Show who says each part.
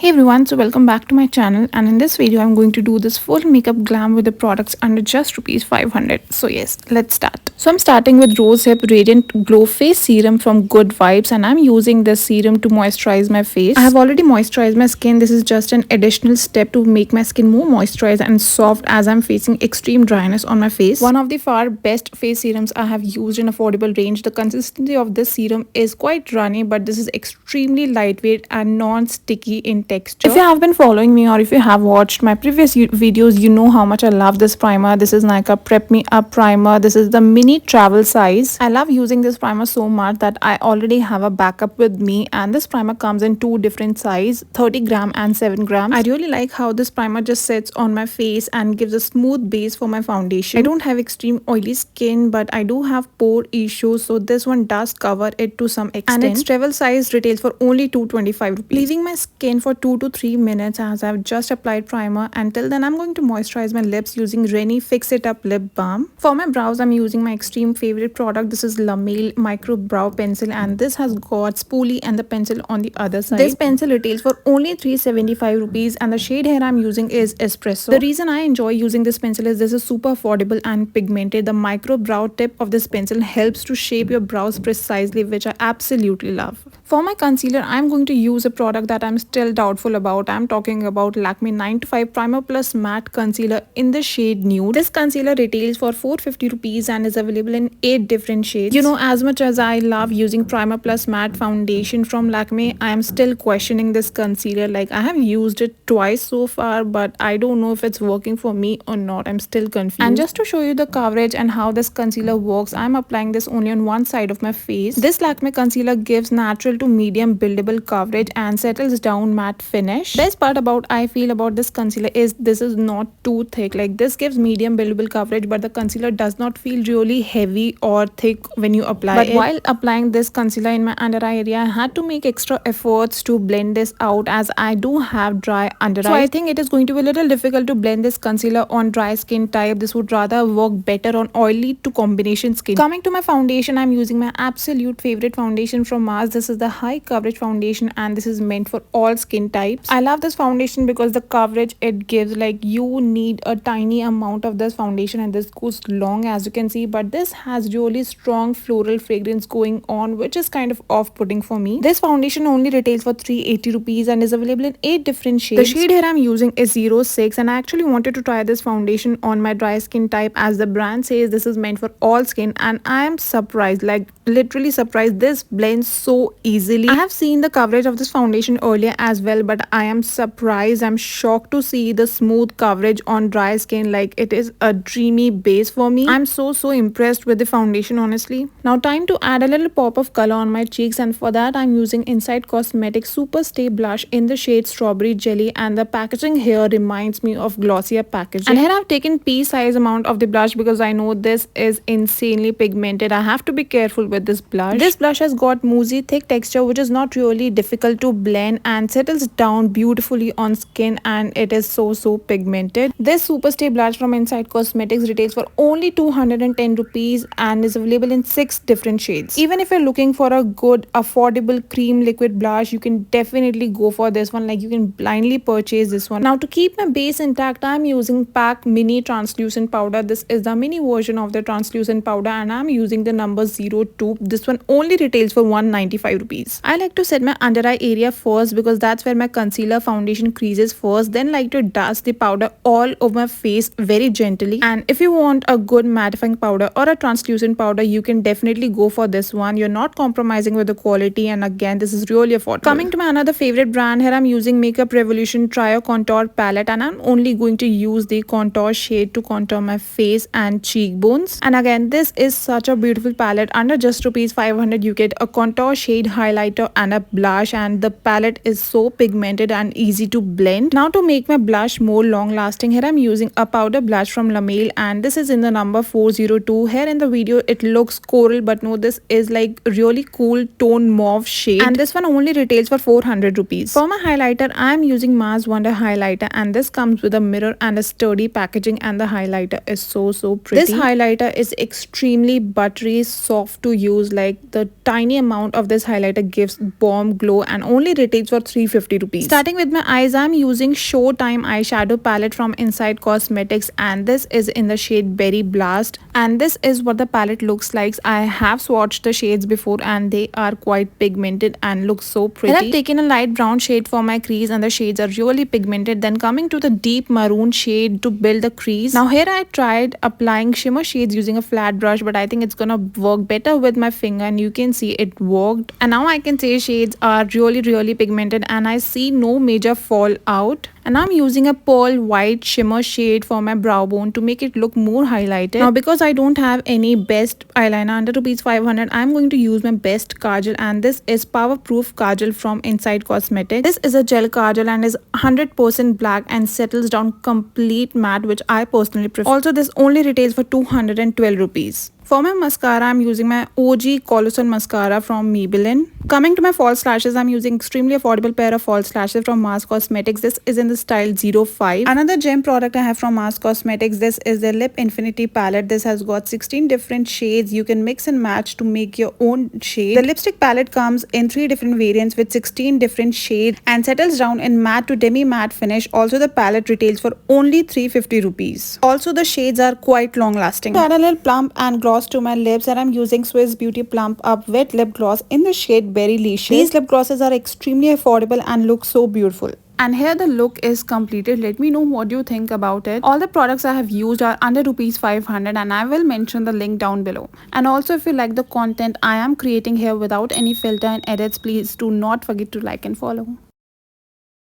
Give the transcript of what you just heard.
Speaker 1: Hey everyone, so welcome back to my channel, and in this video I'm going to do this full makeup glam with the products under just rupees 500. So yes, let's start. So I'm starting with Rose Hip Radiant Glow Face Serum from Good Vibes, and I'm using this serum to moisturize my face. I have already moisturized my skin. This is just an additional step to make my skin more moisturized and soft as I'm facing extreme dryness on my face. One of the far best face serums I have used in affordable range. The consistency of this serum is quite runny, but this is extremely lightweight and non-sticky in texture. If you have been following me or if you have watched my previous videos, you know how much I love this primer. This is Nykaa Prep Me Up primer. This is the mini travel size. I love using this primer so much that I already have a backup with me, and this primer comes in two different sizes, 30 gram and 7 grams. I really like how this primer just sits on my face and gives a smooth base for my foundation. I don't have extreme oily skin, but I do have pore issues, so this one does cover it to some extent. And its travel size retails for only 225 rupees, leaving my skin for 2 to 3 minutes as I've just applied primer. Until then, I'm going to moisturize my lips using Rennie Fix It Up Lip Balm. For my brows, I'm using my extreme favorite product. This is Lamel Micro Brow Pencil, and this has got spoolie and the pencil on the other side. This pencil retails for only 375 rupees, and the shade here I'm using is Espresso. The reason I enjoy using this pencil is this is super affordable and pigmented. The micro brow tip of this pencil helps to shape your brows precisely, which I absolutely love. For my concealer, I'm going to use a product that I'm still doubtful about. I'm talking about Lakme 9 to 5 Primer Plus Matte Concealer in the shade Nude. This concealer retails for 450 rupees and is available in 8 different shades. You know, as much as I love using Primer Plus Matte Foundation from Lakme, I am still questioning this concealer. Like, I have used it twice so far, but I don't know if it's working for me or not. I'm still confused. And just to show you the coverage and how this concealer works, I'm applying this only on one side of my face. This Lakme concealer gives natural to medium buildable coverage and settles down matte finish. Best part about I feel about this concealer is this is not too thick. Like, this gives medium buildable coverage, but the concealer does not feel really heavy or thick when you apply it. While applying this concealer in my under eye area, I had to make extra efforts to blend this out as I do have dry under eye. So I think it is going to be a little difficult to blend this concealer on dry skin type. This would rather work better on oily to combination skin. Coming to my foundation, I'm using my absolute favorite foundation from Mars. This is the high coverage foundation, and this is meant for all skin types. I love this foundation because the coverage it gives, like, you need a tiny amount of this foundation and this goes long, as you can see, but this has really strong floral fragrance going on, which is kind of off-putting for me. This foundation only retails for 380 rupees and is available in 8 different shades. The shade here I'm using is 06, and I actually wanted to try this foundation on my dry skin type as the brand says this is meant for all skin, and I am surprised, like literally surprised. This blends so easily. I have seen the coverage of this foundation earlier as well, but I am surprised. I'm shocked to see the smooth coverage on dry skin. Like, it is a dreamy base for me. I'm so impressed with the foundation, honestly. Now time to add a little pop of color on my cheeks, and for that I'm using Inside Cosmetics Super Stay Blush in the shade Strawberry Jelly, and the packaging here reminds me of glossier packaging. And here I've taken pea size amount of the blush because I know this is insanely pigmented. I have to be careful with this blush. This blush has got moussey thick texture, which is not really difficult to blend and settles down beautifully on skin, and it is so pigmented. This Super Stay Blush from Inside Cosmetics retails for only 210 rupees and is available in 6 different shades. Even if you're looking for a good affordable cream liquid blush, you can definitely go for this one. Like, you can blindly purchase this one. Now to keep my base intact, I'm using PAC Mini Translucent Powder. This is the mini version of the translucent powder, and I'm using the number 02. This one only retails for 195 rupees. I like to set my under eye area first because that's where my concealer foundation creases first, then like to dust the powder all over my face very gently. And if you want a good mattifying powder or a translucent powder, you can definitely go for this one. You're not compromising with the quality, and again, this is really affordable. Coming to my another favorite brand, here I'm using Makeup Revolution Trio Contour Palette, and I'm only going to use the contour shade to contour my face and cheekbones. And again, this is such a beautiful palette. Under just rupees 500 you get a contour shade, highlighter and a blush, and the palette is so pigmented and easy to blend. Now to make my blush more long lasting, here I'm using a powder blush from Lamel, and this is in the number 402. Here in the video it looks coral, but no, this is like really cool tone mauve shade, and this one only retails for 400 rupees. For my highlighter, I'm using Mars Wonder highlighter, and this comes with a mirror and a sturdy packaging, and the highlighter is so pretty. This highlighter is extremely buttery, soft to use. Like, the tiny amount of this highlighter gives bomb glow and only retails for 350 350 rupees. Starting with my eyes, I'm using Showtime eyeshadow palette from Inside Cosmetics, and this is in the shade Berry Blast, and this is what the palette looks like. I have swatched the shades before and they are quite pigmented and look so pretty. Then I've taken a light brown shade for my crease and the shades are really pigmented. Then coming to the deep maroon shade to build the crease. Now here I tried applying shimmer shades using a flat brush, but I think it's gonna work better with my finger, and you can see it worked. And now I can say shades are really pigmented and I see no major fallout. And I'm using a pearl white shimmer shade for my brow bone to make it look more highlighted. Now because I don't have any best eyeliner under rupees 500, I'm going to use my best Kajal, and this is Powerproof Kajal from Inside Cosmetics. This is a gel Kajal and is 100% black and settles down complete matte, which I personally prefer. Also this only retails for 212 rupees. For my mascara, I'm using my OG Colossal mascara from Maybelline. Coming to my false lashes, I'm using extremely affordable pair of false lashes from Mars Cosmetics. This is in the style 05. Another gem product I have from Mars Cosmetics, this is the Lip Infinity palette. This has got 16 different shades. You can mix and match to make your own shade. The lipstick palette comes in 3 different variants with 16 different shades and settles down in matte to demi matte finish. Also the palette retails for only 350 rupees. Also the shades are quite long lasting. To add a little plump and gloss to my lips, and I'm using Swiss Beauty Plump Up Wet Lip Gloss in the shade Berry Licious. These lip glosses are extremely affordable and look so beautiful. And here the look is completed. Let me know what you think about it. All the products I have used are under rupees 500 and I will mention the link down below. And also if you like the content I am creating here without any filter and edits, please do not forget to like and follow.